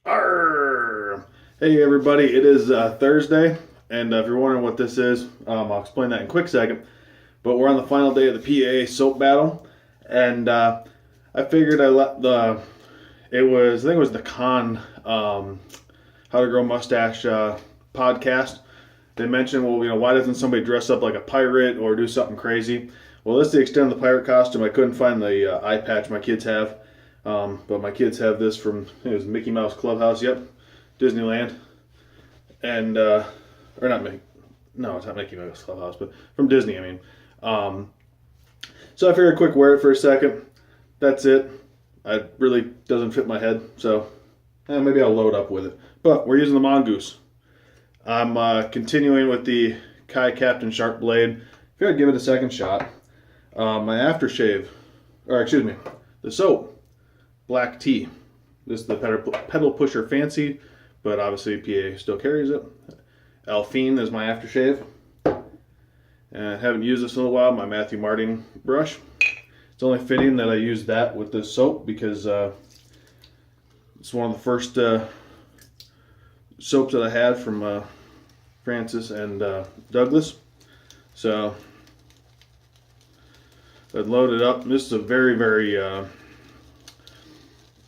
Arr! Hey everybody, it is Thursday, and if you're wondering what this is, I'll explain that in a quick second. But we're on the final day of the PAA soap battle, and I figured I let the I think it was the How to Grow Mustache podcast. They mentioned, well, why doesn't somebody dress up like a pirate or do something crazy? Well, this is the extent of the pirate costume. I couldn't find the eye patch my kids have. But my kids have this from, I think it was Mickey Mouse Clubhouse, yep, Disneyland. And, or not Mickey, no, it's not Mickey Mouse Clubhouse, but from Disney, I mean. So I figured quick wear it for a second. That's it. It really doesn't fit my head, so maybe I'll load up with it. But we're using the Mongoose. I'm continuing with the Kai Captain Sharp Blade. Figured I'd give it a second shot. My aftershave, or excuse me, the soap. Black tea. This is the pedal pusher fancy, but obviously PA still carries it. Alphine is my aftershave. And I haven't used this in a while, my Matthew Martin brush. It's only fitting that I use that with this soap because it's one of the first soaps that I had from Francis and Douglas. So I'd load it up. This is a very, very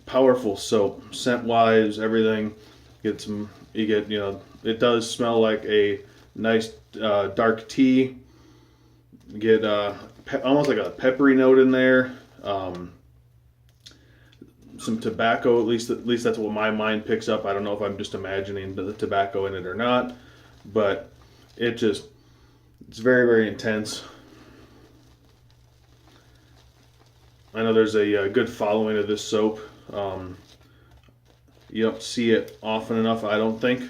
powerful soap, scent wise, everything. It does smell like a nice dark tea. You get almost like a peppery note in there. Some tobacco, at least that's what my mind picks up. I don't know if I'm just imagining the tobacco in it or not, but it's very, very intense. I know there's a good following of this soap. You don't see it often enough, I don't think.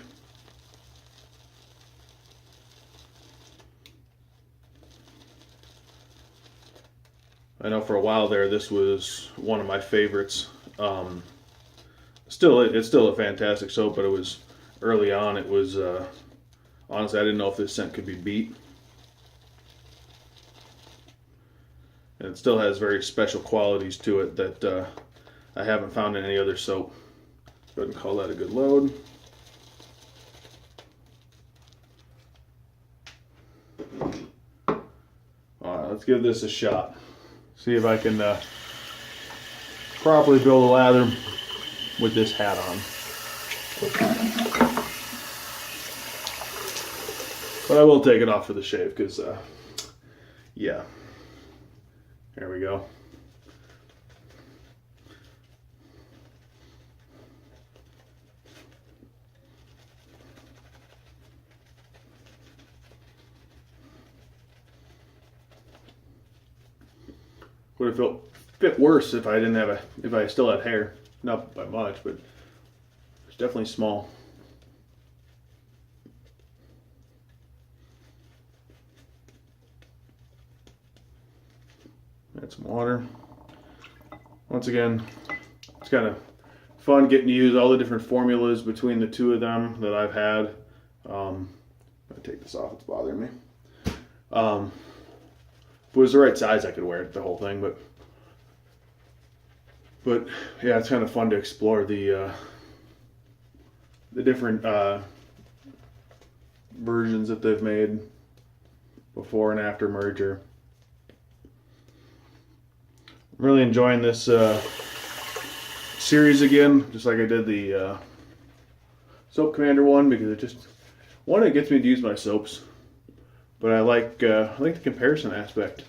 I know for a while there, this was one of my favorites. It's still a fantastic soap, but it was early on. It was honestly, I didn't know if this scent could be beat. And it still has very special qualities to it that I haven't found in any other soap. Go ahead and call that a good load. Alright, let's give this a shot. See if I can properly build a lather with this hat on. But I will take it off for the shave because, yeah. There we go. Would have fit worse if I didn't have if I still had hair. Not by much, but it's definitely small. Add some water. Once again, it's kind of fun getting to use all the different formulas between the two of them that I've had. I'm gonna take this off, it's bothering me. If it was the right size, I could wear it, the whole thing, but yeah, it's kind of fun to explore the different versions that they've made before and after merger. I'm really enjoying this series again, just like I did the Soap Commander one, because it gets me to use my soaps. But I like the comparison aspect.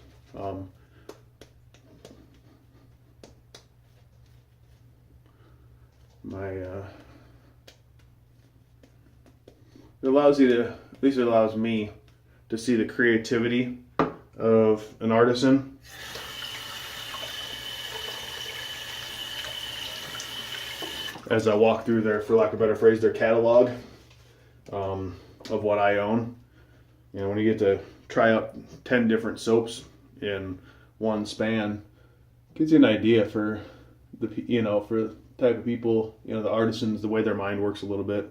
It allows you to, at least it allows me to see the creativity of an artisan. As I walk through their, for lack of a better phrase, their catalog of what I own. When you get to try out 10 different soaps in one span, it gives you an idea for for the type of people, the artisans, the way their mind works a little bit.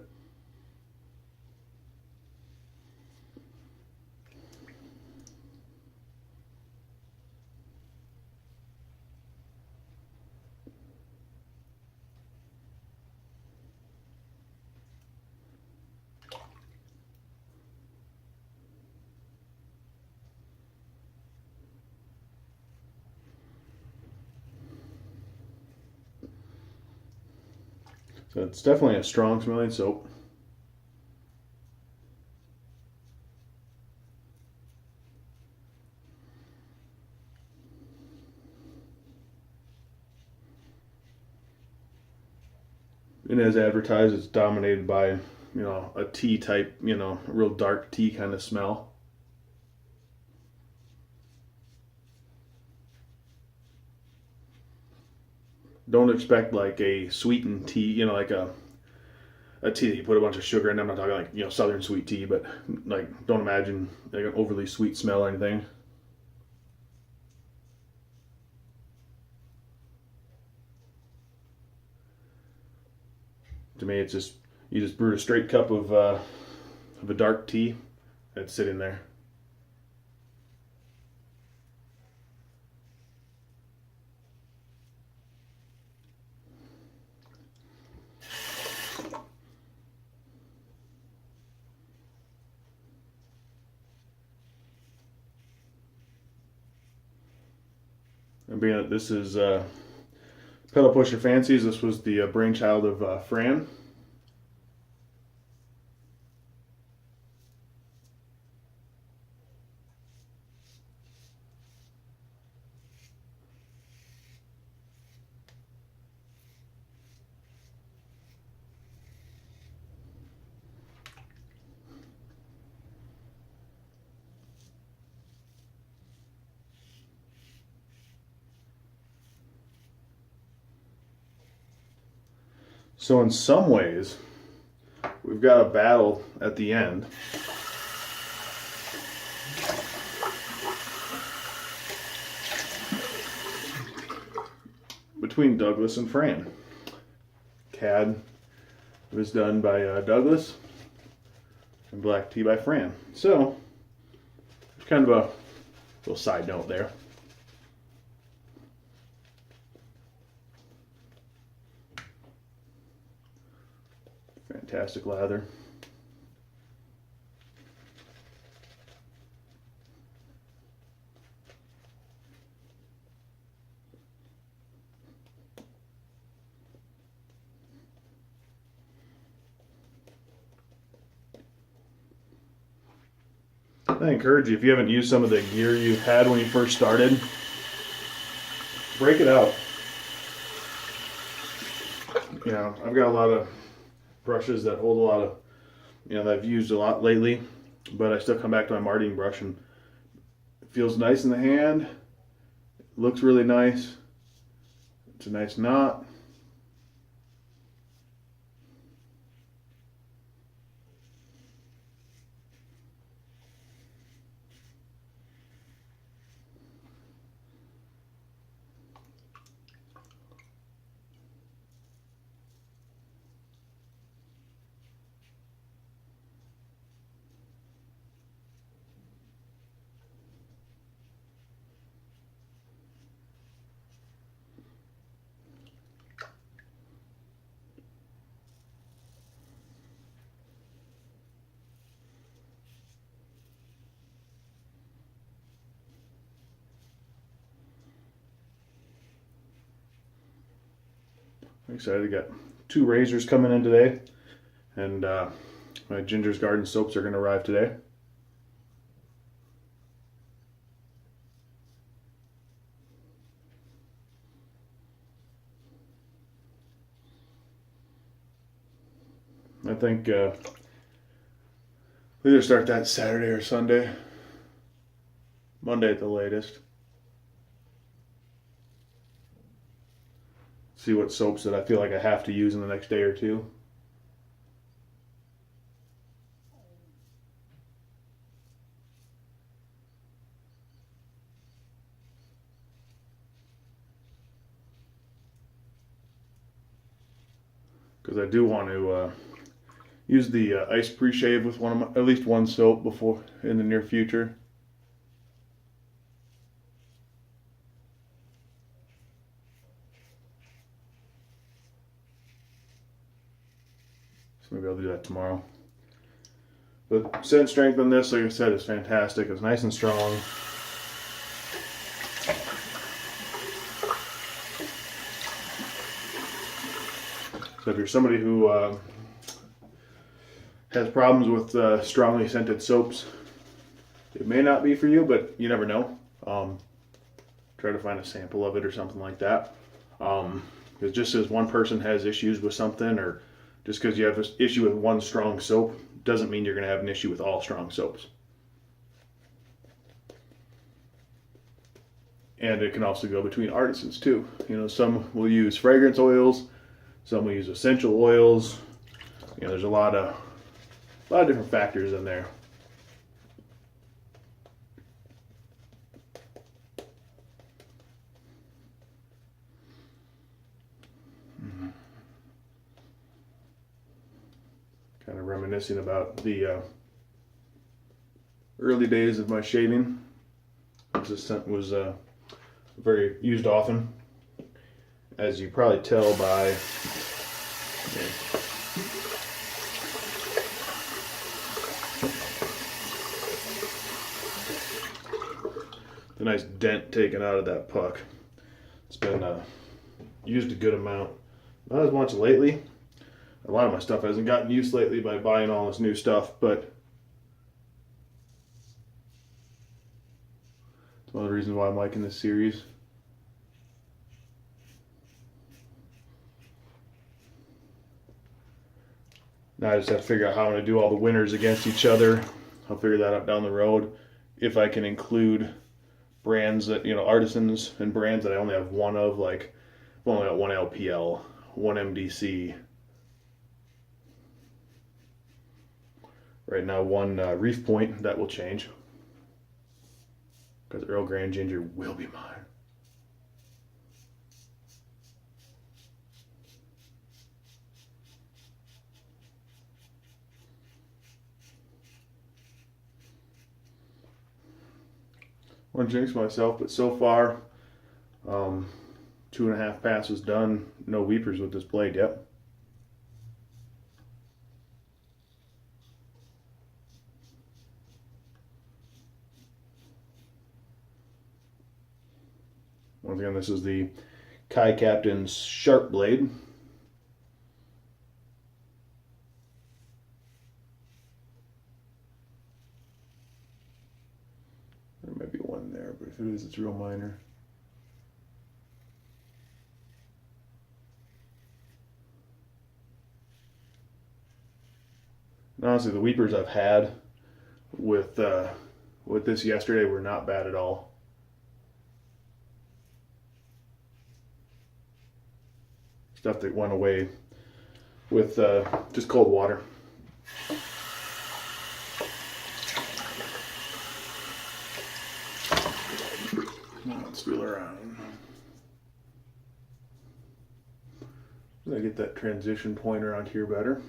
So it's definitely a strong smelling soap. And as advertised, it's dominated by, a tea type, a real dark tea kind of smell. Don't expect like a sweetened tea, like a tea that you put a bunch of sugar in. I'm not talking like, southern sweet tea, but like don't imagine like an overly sweet smell or anything. To me, it's just, you just brewed a straight cup of a dark tea that's sitting there. And being that this is Pedal Pusher Fancies, this was the brainchild of Fran. So in some ways, we've got a battle at the end. Between Douglas and Fran. CAD was done by Douglas and black tea by Fran. So, it's kind of a little side note there. Fantastic lather. I encourage you, if you haven't used some of the gear you had when you first started, break it out. I've got a lot of brushes that hold a lot of, that I've used a lot lately, but I still come back to my Martin brush and it feels nice in the hand. It looks really nice. It's a nice knot. I'm excited. I got 2 razors coming in today, and my Ginger's Garden soaps are going to arrive today. I think we either start that Saturday or Sunday. Monday at the latest. See what soaps that I feel like I have to use in the next day or two. Because I do want to use the ice pre-shave with at least one soap before in the near future. So maybe I'll do that tomorrow. But scent strength on this, like I said, is fantastic. It's nice and strong. So if you're somebody who has problems with strongly scented soaps, it may not be for you, but you never know. Try to find a sample of it or something like that. Because just as one person has issues with something, or just because you have an issue with one strong soap, doesn't mean you're going to have an issue with all strong soaps. And it can also go between artisans too. You know, some will use fragrance oils, some will use essential oils. You know, there's a lot of different factors in there. Kind of reminiscing about the early days of my shaving. This scent was very used often, as you probably tell by the nice dent taken out of that puck. It's been used a good amount. Not as much lately. A lot of my stuff hasn't gotten used lately by buying all this new stuff, but it's one of the reasons why I'm liking this series. Now I just have to figure out how I'm going to do all the winners against each other. I'll figure that out down the road. If I can include brands that, you know, artisans and brands that I only have one of, like I've only got one LPL, one MDC. Right now, one Reef Point. That will change, because Earl Grey and Ginger will be mine. I want to jinx myself, but so far, 2.5 passes done. No weepers with this blade yet. Once again, this is the CAD Captain's Sharp Blade. There might be one there, but if it is, it's real minor. And honestly, the weepers I've had with this yesterday were not bad at all. Stuff that went away with just cold water. Now let's feel around. I get that transition pointer onto here better.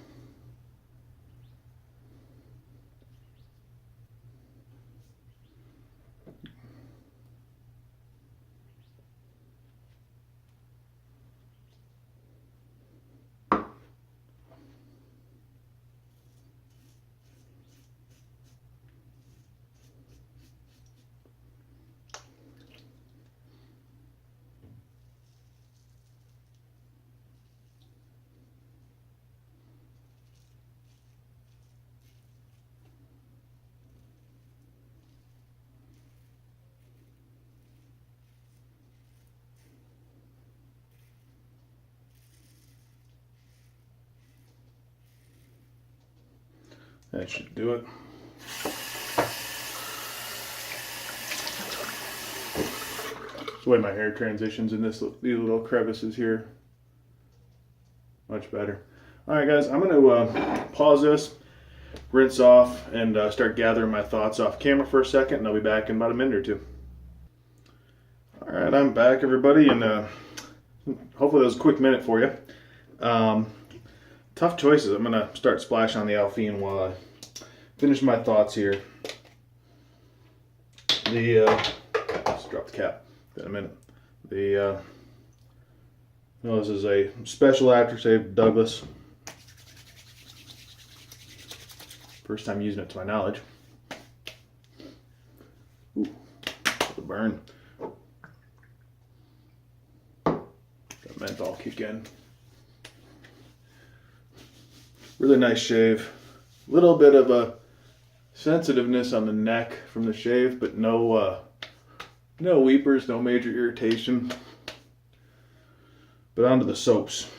That should do it. That's the way my hair transitions in these little crevices here. Much better. Alright guys, I'm going to pause this, rinse off, and start gathering my thoughts off camera for a second, and I'll be back in about a minute or two. Alright, I'm back everybody, and hopefully that was a quick minute for you. Tough choices. I'm going to start splashing on the Alphine while I finish my thoughts here. Let's drop the cap in a minute. This is a special aftershave Douglas. First time using it to my knowledge. Ooh, the burn. That menthol kick in. Really nice shave. Little bit of a sensitiveness on the neck from the shave, but no weepers, no major irritation. But onto the soaps.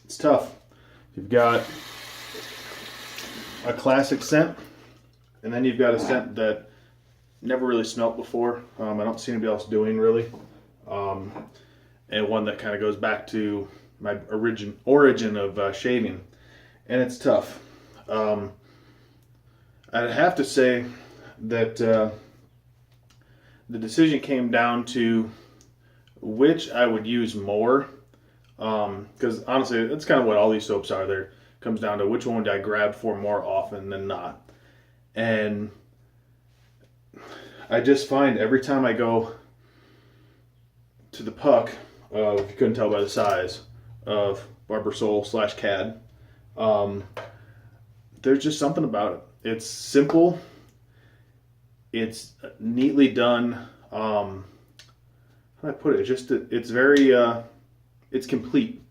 It's tough. You've got a classic scent, and then you've got a scent that never really smelt before. I don't see anybody else doing really. And one that kind of goes back to my origin of shaving, and it's tough. I'd have to say that the decision came down to which I would use more, because honestly, that's kind of what all these soaps are. There comes down to which one would I grab for more often than not, and I just find every time I go to the puck, if you couldn't tell by the size of Barbasol / CAD, there's just something about it. It's simple. It's neatly done. How do I put it? It's very, it's complete.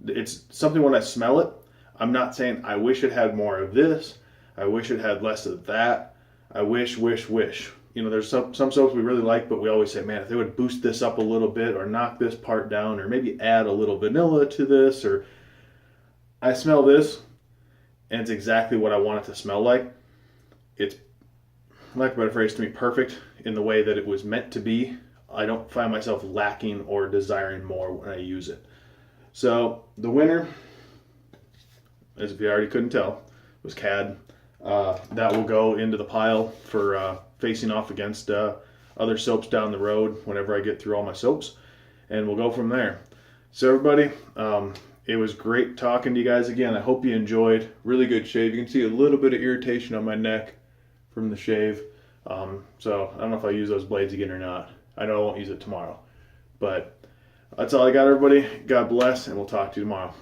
It's something when I smell it, I'm not saying I wish it had more of this. I wish it had less of that. I wish. You know, there's some soaps we really like, but we always say, man, if they would boost this up a little bit or knock this part down or maybe add a little vanilla to this, or I smell this and it's exactly what I want it to smell like. It's, lack of a better phrase, to me, perfect in the way that it was meant to be. I don't find myself lacking or desiring more when I use it. So the winner, as if you already couldn't tell, was CAD. That will go into the pile for facing off against other soaps down the road whenever I get through all my soaps, and we'll go from there. So everybody, it was great talking to you guys again. I hope you enjoyed. Really good shave. You can see a little bit of irritation on my neck from the shave. So I don't know if I use those blades again or not. I know I won't use it tomorrow. But that's all I got, everybody. God bless, and we'll talk to you tomorrow.